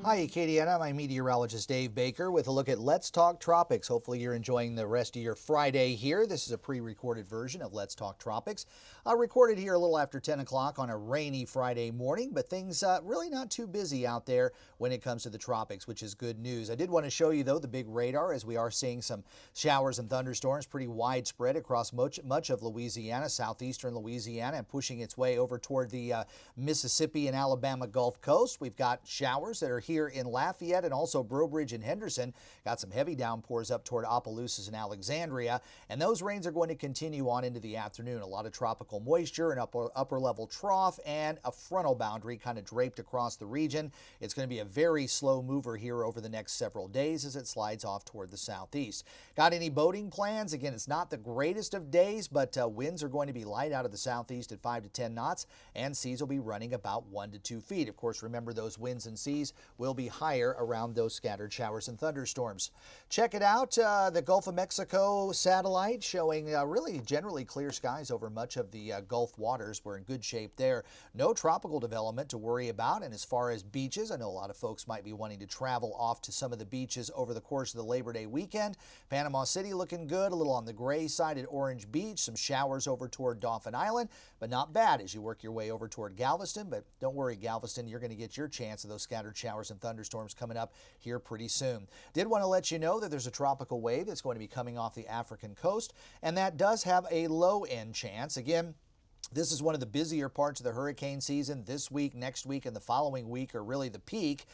Hi, Acadiana. I'm meteorologist Dave Baker with a look at Let's Talk Tropics. Hopefully you're enjoying the rest of your Friday here. This is a pre-recorded version of Let's Talk Tropics. Recorded here a little after 10 o'clock on a rainy Friday morning, but things really not too busy out there when it comes to the tropics, which is good news. I did want to show you, though, the big radar as we are seeing some showers and thunderstorms pretty widespread across much of Louisiana, southeastern Louisiana, and pushing its way over toward the Mississippi and Alabama Gulf Coast. We've got showers that are here in Lafayette and also Breaux Bridge and Henderson. Got some heavy downpours up toward Opelousas and Alexandria, and those rains are going to continue on into the afternoon. A lot of tropical moisture, an upper level trough, and a frontal boundary kind of draped across the region. It's going to be a very slow mover here over the next several days as it slides off toward the southeast. Got any boating plans? Again, it's not the greatest of days, but winds are going to be light out of the southeast at 5 to 10 knots, and seas will be running about 1 to 2 feet. Of course, remember those winds and seas will be higher around those scattered showers and thunderstorms. Check it out, the Gulf of Mexico satellite showing really generally clear skies over much of the Gulf waters. We're in good shape there. No tropical development to worry about. And as far as beaches, I know a lot of folks might be wanting to travel off to some of the beaches over the course of the Labor Day weekend. Panama City looking good, a little on the gray side at Orange Beach, some showers over toward Dauphin Island, but not bad as you work your way over toward Galveston. But don't worry, Galveston, you're going to get your chance of those scattered showers and thunderstorms coming up here pretty soon. Did want to let you know that there's a tropical wave that's going to be coming off the African coast, and that does have a low end chance. Again, this is one of the busier parts of the hurricane season. This week, next week, and the following week are really the peak.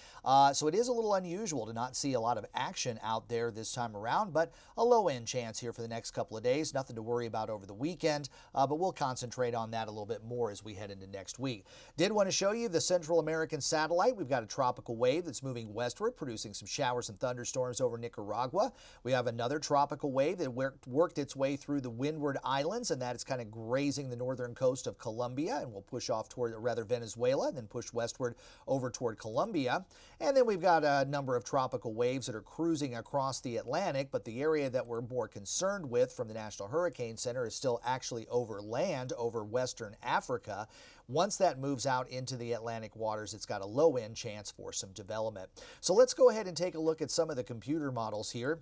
So it is a little unusual to not see a lot of action out there this time around, but a low-end chance here for the next couple of days. Nothing to worry about over the weekend, but we'll concentrate on that a little bit more as we head into next week. Did want to show you the Central American satellite. We've got a tropical wave that's moving westward, producing some showers and thunderstorms over Nicaragua. We have another tropical wave that worked its way through the Windward Islands, and that is kind of grazing the northern coast of Colombia, and we'll push off toward Venezuela, and then push westward over toward Colombia. And then we've got a number of tropical waves that are cruising across the Atlantic, but the area that we're more concerned with from the National Hurricane Center is still actually over land, over Western Africa. Once that moves out into the Atlantic waters, it's got a low-end chance for some development. So let's go ahead and take a look at some of the computer models here.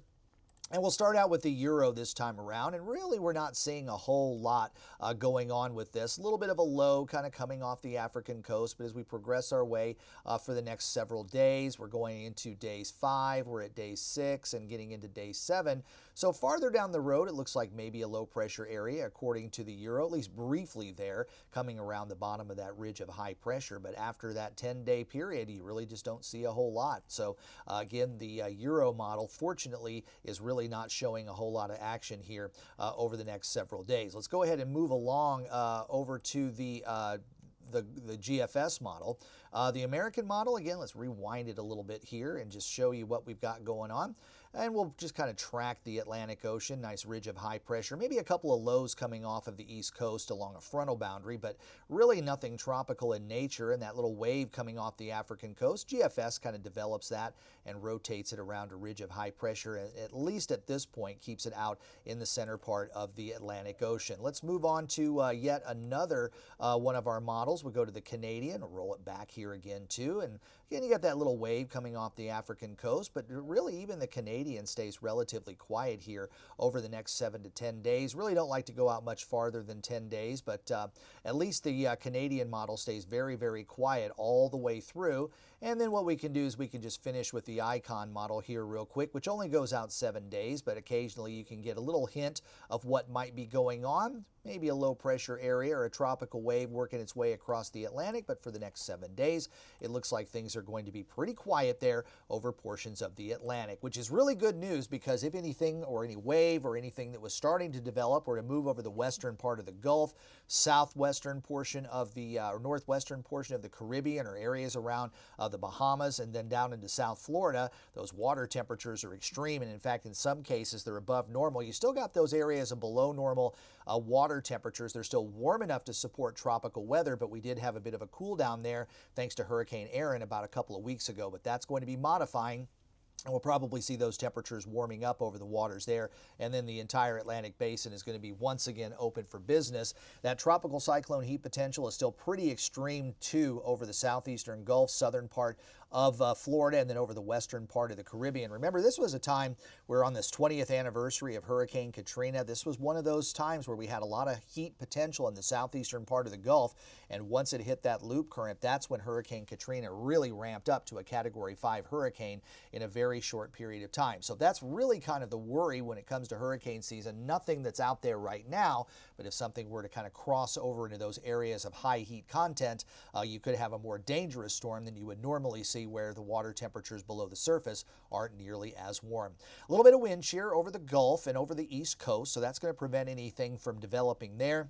And we'll start out with the Euro this time around, and really we're not seeing a whole lot going on with this. A little bit of a low kind of coming off the African coast, but as we progress our way for the next several days, we're going into days 5, we're at day 6, and getting into day 7. So farther down the road, it looks like maybe a low pressure area according to the Euro, at least briefly there, coming around the bottom of that ridge of high pressure. But after that 10-day period, you really just don't see a whole lot. So again, the Euro model, fortunately, is really not showing a whole lot of action here over the next several days. Let's go ahead and move along over to the GFS model. The American model, again, let's rewind it a little bit here and just show you what we've got going on. And we'll just kind of track the Atlantic Ocean, nice ridge of high pressure, maybe a couple of lows coming off of the east coast along a frontal boundary, but really nothing tropical in nature. And that little wave coming off the African coast, GFS kind of develops that and rotates it around a ridge of high pressure, and at least at this point keeps it out in the center part of the Atlantic Ocean. Let's move on to yet another one of our models. We'll go to the Canadian, we'll roll it back here again too, and again you got that little wave coming off the African coast, but really even the Canadian stays relatively quiet here over the next 7 to 10 days. Really don't like to go out much farther than 10 days, but at least the Canadian model stays very, very quiet all the way through. And then what we can do is we can just finish with the Icon model here real quick, which only goes out 7 days, but occasionally you can get a little hint of what might be going on. Maybe a low pressure area or a tropical wave working its way across the Atlantic, but for the next 7 days, it looks like things are going to be pretty quiet there over portions of the Atlantic, which is really good news because if anything or any wave or anything that was starting to develop or to move over the western part of the Gulf, southwestern portion of the or northwestern portion of the Caribbean or areas around the Bahamas and then down into South Florida, those water temperatures are extreme, and in fact in some cases they're above normal. You still got those areas of below normal water temperatures. They're still warm enough to support tropical weather, but we did have a bit of a cool down there thanks to Hurricane Aaron about a couple of weeks ago, but that's going to be modifying. And we'll probably see those temperatures warming up over the waters there. And then the entire Atlantic basin is going to be once again open for business. That tropical cyclone heat potential is still pretty extreme too over the southeastern Gulf, southern part of Florida and then over the western part of the Caribbean. Remember, this was a time where on this 20th anniversary of Hurricane Katrina, this was one of those times where we had a lot of heat potential in the southeastern part of the Gulf. And once it hit that loop current, that's when Hurricane Katrina really ramped up to a Category 5 hurricane in a very short period of time. So that's really kind of the worry when it comes to hurricane season. Nothing that's out there right now, but if something were to kind of cross over into those areas of high heat content, you could have a more dangerous storm than you would normally see where the water temperatures below the surface aren't nearly as warm. A little bit of wind shear over the Gulf and over the East Coast, so that's going to prevent anything from developing there.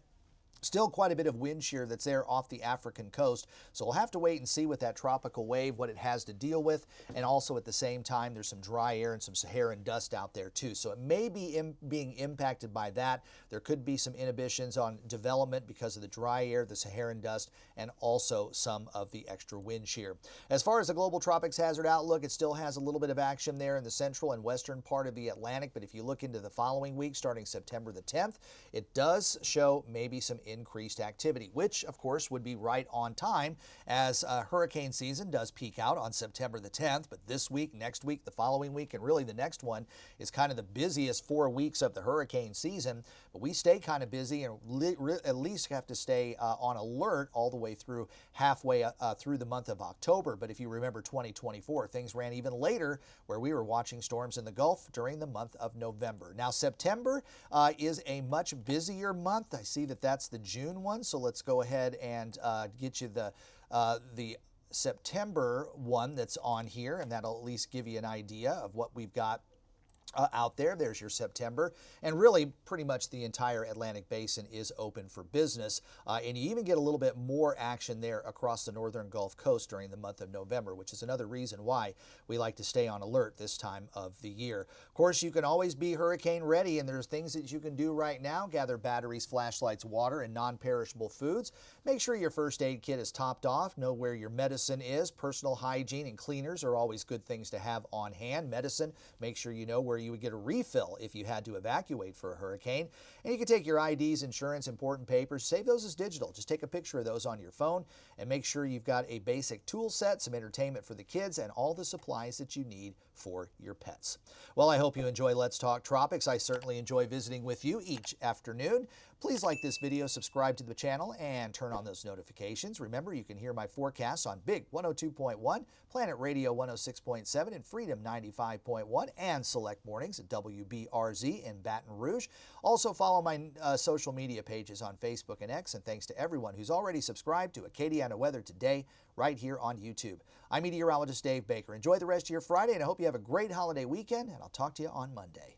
Still quite a bit of wind shear that's there off the African coast, so we'll have to wait and see with that tropical wave what it has to deal with. And also at the same time, there's some dry air and some Saharan dust out there too, so it may be being impacted by that. There could be some inhibitions on development because of the dry air, the Saharan dust, and also some of the extra wind shear. As far as the global tropics hazard outlook, it still has a little bit of action there in the central and western part of the Atlantic, but if you look into the following week, starting September the 10th, it does show maybe some increased activity, which of course would be right on time as hurricane season does peak out on September the 10th. But this week, next week, the following week, and really the next one is kind of the busiest 4 weeks of the hurricane season. But we stay kind of busy and at least have to stay on alert all the way through halfway through the month of October. But if you remember 2024, things ran even later where we were watching storms in the Gulf during the month of November. Now September is a much busier month. I see that that's the June one, so let's go ahead and get you the September one that's on here, and that'll at least give you an idea of what we've got out there. There's your September, and really pretty much the entire Atlantic basin is open for business, and you even get a little bit more action there across the northern Gulf Coast during the month of November, which is another reason why we like to stay on alert this time of the year. Of course, you can always be hurricane ready, and there's things that you can do right now. Gather batteries, flashlights, water, and non-perishable foods. Make sure your first aid kit is topped off. Know where your medicine is. Personal hygiene and cleaners are always good things to have on hand. Medicine, make sure you know where you would get a refill if you had to evacuate for a hurricane. And you can take your IDs, insurance, important papers, save those as digital. Just take a picture of those on your phone and make sure you've got a basic tool set, some entertainment for the kids, and all the supplies that you need for your pets. Well, I hope you enjoy Let's Talk Tropics. I certainly enjoy visiting with you each afternoon. Please like this video, subscribe to the channel, and turn on those notifications. Remember, you can hear my forecasts on Big 102.1, Planet Radio 106.7, and Freedom 95.1, and select mornings at WBRZ in Baton Rouge. Also follow my social media pages on Facebook and X, and thanks to everyone who's already subscribed to Acadiana Weather Today right here on YouTube. I'm Meteorologist Dave Baker. Enjoy the rest of your Friday, and I hope you have a great holiday weekend, and I'll talk to you on Monday.